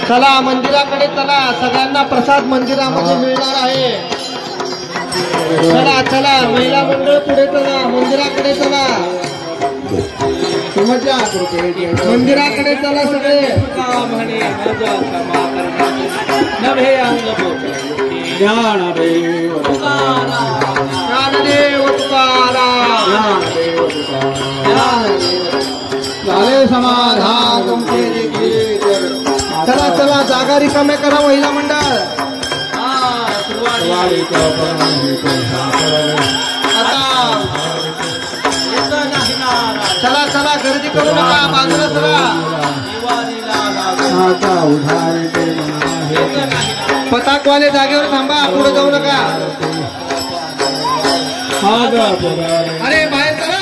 चला मंदिराकडे चला, सगळ्यांना प्रसाद मंदिरामध्ये मिळणार आहे. चला चला महिला मंडळ पुढे चला, मंदिराकडे चला, मंदिराकडे चला सगळे. ज्ञानदेव तुकाराम झाले समाधान. चला चला जागा रिकाम्या करा महिला मंडळ. चला चला गर्दी करू नका, बाजूला चला. पताकवाले जागेवर थांबा, पुढे जाऊ नका. अरे बाहेर चला.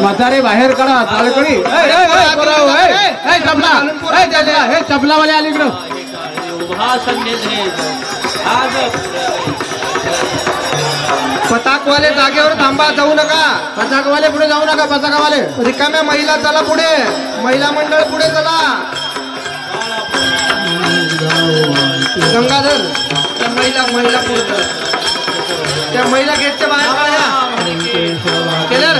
म्हातारे बाहेर काढा ताळकडी. चपलावाले आले इकडं. पताकवाले जागेवर थांबा, जाऊ नका. पताकवाले पुढे जाऊ नका. पताकावाले रिकाम्या महिला चला पुढे, महिला मंडळ पुढे चला. गंगाधर त्या महिला पुढे चला. त्या महिला गेटच्या बाहेर काढा. केलर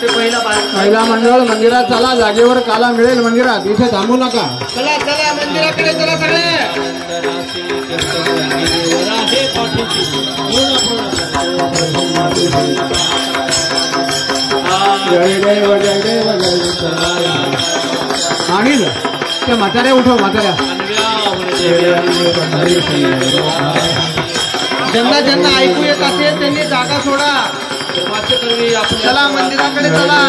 ते महिला मंडळ मंदिरात चला, जागेवर काला मिळेल मंदिरात, इथे थांबू नका. चला चला मंदिराकडे चला सगळे. जय देव जय देव जय. आणि त्या म्हाताऱ्या उठव, म्हाताऱ्या. ज्यांना ज्यांना ऐकू येत असेल त्यांनी जागा सोडा. चला मंदिराकडे चला.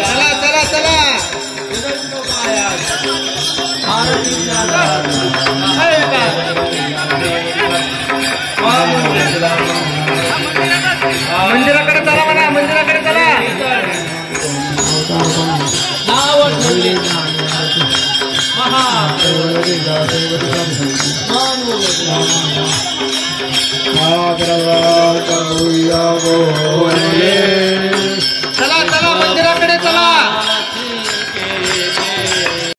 चला चला चला. मंदिराकडे चला म्हणा, मंदिराकडे चला.